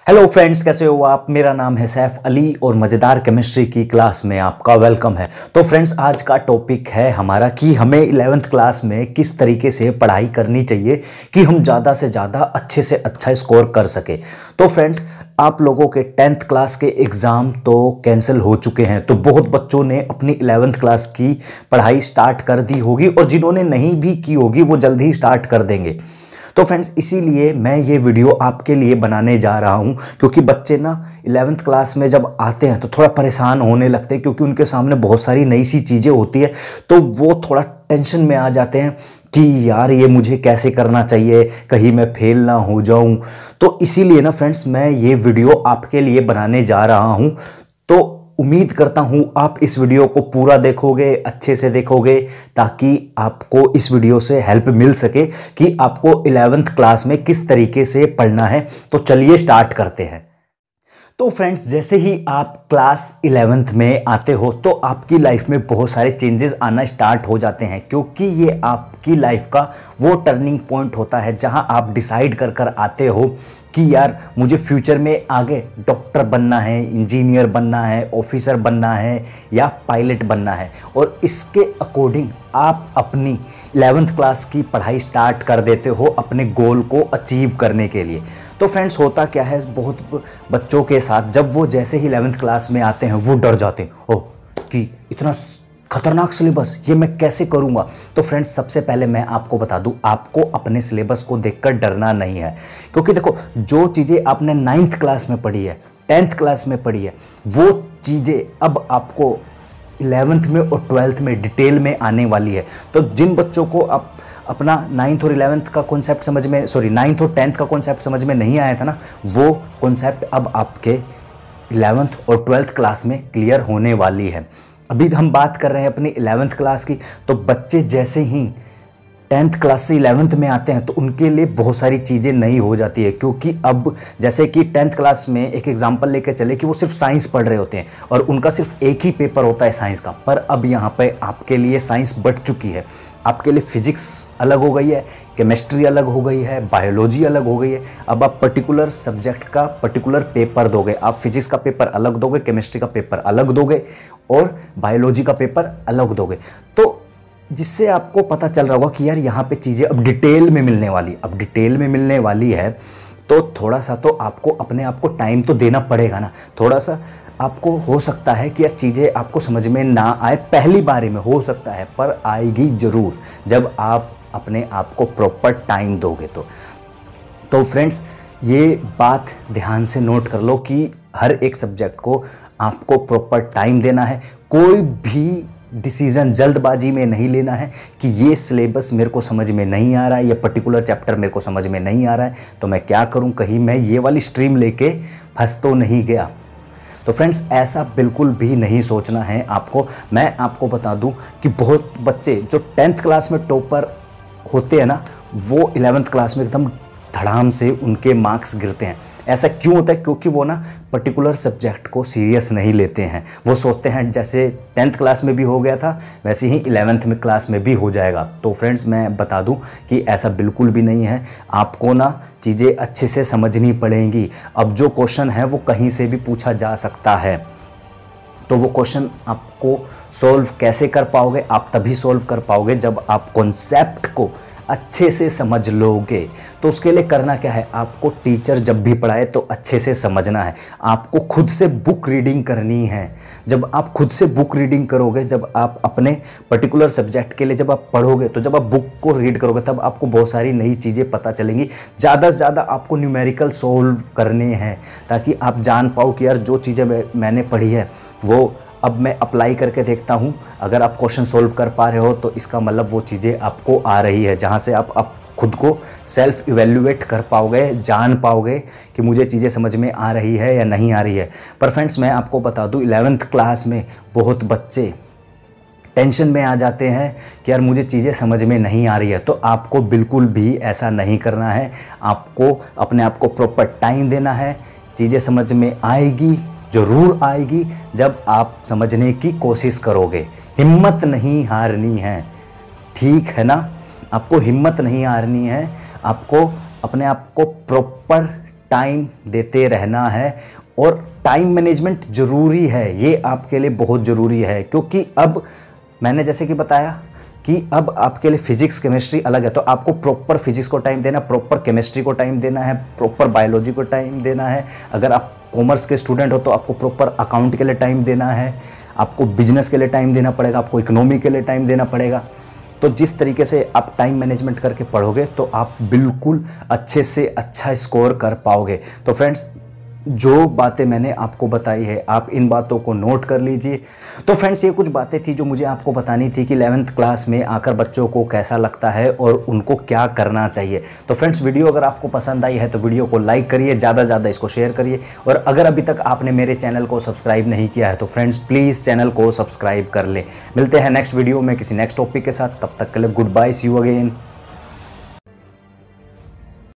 Hello friends, कैसे हो आप। मेरा नाम है सैफ अली और मज़ेदार केमिस्ट्री की क्लास में आपका वेलकम है। तो फ्रेंड्स, आज का टॉपिक है हमारा कि हमें 11th क्लास में किस तरीके से पढ़ाई करनी चाहिए कि हम ज़्यादा से ज़्यादा अच्छे से अच्छा स्कोर कर सके। तो फ्रेंड्स, आप लोगों के 10th क्लास के एग्ज़ाम तो कैंसिल हो चुके हैं, तो बहुत बच्चों ने अपनी 11th क्लास की पढ़ाई स्टार्ट कर दी होगी और जिन्होंने नहीं भी की होगी वो जल्द ही स्टार्ट कर देंगे। तो फ्रेंड्स, इसीलिए मैं ये वीडियो आपके लिए बनाने जा रहा हूँ, क्योंकि बच्चे ना 11th क्लास में जब आते हैं तो थोड़ा परेशान होने लगते हैं, क्योंकि उनके सामने बहुत सारी नई सी चीज़ें होती है। तो वो थोड़ा टेंशन में आ जाते हैं कि यार ये मुझे कैसे करना चाहिए, कहीं मैं फेल ना हो जाऊं। तो इसीलिए ना फ्रेंड्स, मैं ये वीडियो आपके लिए बनाने जा रहा हूँ। तो उम्मीद करता हूं आप इस वीडियो को पूरा देखोगे, अच्छे से देखोगे, ताकि आपको इस वीडियो से हेल्प मिल सके कि आपको 11th क्लास में किस तरीके से पढ़ना है। तो चलिए स्टार्ट करते हैं। तो फ्रेंड्स, जैसे ही आप क्लास 11th में आते हो तो आपकी लाइफ में बहुत सारे चेंजेस आना स्टार्ट हो जाते हैं, क्योंकि ये आपकी लाइफ का वो टर्निंग पॉइंट होता है जहां आप डिसाइड कर कर आते हो कि यार मुझे फ्यूचर में आगे डॉक्टर बनना है, इंजीनियर बनना है, ऑफिसर बनना है या पायलट बनना है। और इसके अकॉर्डिंग आप अपनी 11th क्लास की पढ़ाई स्टार्ट कर देते हो अपने गोल को अचीव करने के लिए। तो फ्रेंड्स, होता क्या है बहुत बच्चों के साथ, जब वो जैसे ही 11th क्लास में आते हैं वो डर जाते हैं, ओह कि इतना खतरनाक सिलेबस, ये मैं कैसे करूंगा। तो फ्रेंड्स, सबसे पहले मैं आपको बता दूं, आपको अपने सिलेबस को देखकर डरना नहीं है, क्योंकि देखो जो चीज़ें आपने 9th क्लास में पढ़ी है, 10th क्लास में पढ़ी है, वो चीज़ें अब आपको 11th में और 12th में डिटेल में आने वाली है। तो जिन बच्चों को अब अपना 9th और 11th का कॉन्सेप्ट समझ में, 9th और 10th का कॉन्सेप्ट समझ में नहीं आया था ना, वो कॉन्सेप्ट अब आपके 11th और 12th क्लास में क्लियर होने वाली है। अभी हम बात कर रहे हैं अपनी 11th क्लास की। तो बच्चे जैसे ही 10th क्लास से 11th में आते हैं तो उनके लिए बहुत सारी चीज़ें नई हो जाती है, क्योंकि अब जैसे कि 10th क्लास में एक एग्जांपल लेकर चले कि वो सिर्फ साइंस पढ़ रहे होते हैं और उनका सिर्फ एक ही पेपर होता है साइंस का। पर अब यहाँ पे आपके लिए साइंस बढ़ चुकी है, आपके लिए फिजिक्स अलग हो गई है, केमिस्ट्री अलग हो गई है, बायोलॉजी अलग हो गई है। अब आप पर्टिकुलर सब्जेक्ट का पर्टिकुलर पेपर दोगे, आप फिजिक्स का पेपर अलग दोगे, केमिस्ट्री का पेपर अलग दोगे और बायोलॉजी का पेपर अलग दोगे। तो जिससे आपको पता चल रहा होगा कि यार यहाँ पे चीज़ें अब डिटेल में मिलने वाली, अब डिटेल में मिलने वाली है। तो थोड़ा सा तो आपको अपने आप को टाइम तो देना पड़ेगा ना। थोड़ा सा आपको हो सकता है कि यार चीज़ें आपको समझ में ना आए पहली बारी में, हो सकता है, पर आएगी ज़रूर जब आप अपने आप को प्रॉपर टाइम दोगे। तो फ्रेंड्स, ये बात ध्यान से नोट कर लो कि हर एक सब्जेक्ट को आपको प्रॉपर टाइम देना है। कोई भी डिसीज़न जल्दबाजी में नहीं लेना है कि ये सिलेबस मेरे को समझ में नहीं आ रहा है, ये पर्टिकुलर चैप्टर मेरे को समझ में नहीं आ रहा है, तो मैं क्या करूं, कहीं मैं ये वाली स्ट्रीम लेके फंस तो नहीं गया। तो फ्रेंड्स, ऐसा बिल्कुल भी नहीं सोचना है आपको। मैं आपको बता दूं कि बहुत बच्चे जो 10th क्लास में टॉपर होते हैं ना, वो 11th क्लास में एकदम धड़ाम से उनके मार्क्स गिरते हैं। ऐसा क्यों होता है? क्योंकि वो ना पर्टिकुलर सब्जेक्ट को सीरियस नहीं लेते हैं। वो सोचते हैं जैसे 10th क्लास में भी हो गया था वैसे ही 11th में क्लास में भी हो जाएगा। तो फ्रेंड्स, मैं बता दूं कि ऐसा बिल्कुल भी नहीं है। आपको ना चीज़ें अच्छे से समझनी पड़ेंगी। अब जो क्वेश्चन है वो कहीं से भी पूछा जा सकता है, तो वो क्वेश्चन आपको सॉल्व कैसे कर पाओगे? आप तभी सॉल्व कर पाओगे जब आप कॉन्सेप्ट को अच्छे से समझ लोगे। तो उसके लिए करना क्या है, आपको टीचर जब भी पढ़ाए तो अच्छे से समझना है। आपको खुद से बुक रीडिंग करनी है। जब आप खुद से बुक रीडिंग करोगे, जब आप अपने पर्टिकुलर सब्जेक्ट के लिए जब आप पढ़ोगे, तो जब आप बुक को रीड करोगे तब आपको बहुत सारी नई चीज़ें पता चलेंगी। ज़्यादा से ज़्यादा आपको न्यूमेरिकल सोल्व करने हैं, ताकि आप जान पाओ कि यार जो चीज़ें मैंने पढ़ी है वो अब मैं अप्लाई करके देखता हूँ। अगर आप क्वेश्चन सोल्व कर पा रहे हो तो इसका मतलब वो चीज़ें आपको आ रही है, जहाँ से आप खुद को सेल्फ इवेल्युएट कर पाओगे, जान पाओगे कि मुझे चीज़ें समझ में आ रही है या नहीं आ रही है। पर फ्रेंड्स, मैं आपको बता दूँ 11th क्लास में बहुत बच्चे टेंशन में आ जाते हैं कि यार मुझे चीज़ें समझ में नहीं आ रही है। तो आपको बिल्कुल भी ऐसा नहीं करना है। आपको अपने आप को प्रॉपर टाइम देना है। चीज़ें समझ में आएगी, ज़रूर आएगी, जब आप समझने की कोशिश करोगे। हिम्मत नहीं हारनी है, ठीक है ना? आपको हिम्मत नहीं हारनी है। आपको अपने आप को प्रॉपर टाइम देते रहना है और टाइम मैनेजमेंट ज़रूरी है, ये आपके लिए बहुत ज़रूरी है। क्योंकि अब मैंने जैसे कि बताया कि अब आपके लिए फिजिक्स केमिस्ट्री अलग है, तो आपको प्रॉपर फिजिक्स को टाइम देना, प्रॉपर केमिस्ट्री को टाइम देना है, प्रॉपर बायोलॉजी को टाइम देना है। अगर आप कॉमर्स के स्टूडेंट हो तो आपको प्रॉपर अकाउंट के लिए टाइम देना है, आपको बिजनेस के लिए टाइम देना पड़ेगा, आपको इकोनॉमी के लिए टाइम देना पड़ेगा। तो जिस तरीके से आप टाइम मैनेजमेंट करके पढ़ोगे तो आप बिल्कुल अच्छे से अच्छा स्कोर कर पाओगे। तो फ्रेंड्स, जो बातें मैंने आपको बताई है आप इन बातों को नोट कर लीजिए। तो फ्रेंड्स, ये कुछ बातें थी जो मुझे आपको बतानी थी कि 11th क्लास में आकर बच्चों को कैसा लगता है और उनको क्या करना चाहिए। तो फ्रेंड्स, वीडियो अगर आपको पसंद आई है तो वीडियो को लाइक करिए, ज़्यादा से ज़्यादा इसको शेयर करिए। और अगर अभी तक आपने मेरे चैनल को सब्सक्राइब नहीं किया है तो फ्रेंड्स प्लीज़ चैनल को सब्सक्राइब कर ले। मिलते हैं नेक्स्ट वीडियो में किसी नेक्स्ट टॉपिक के साथ, तब तक के लिए goodbye, see you again.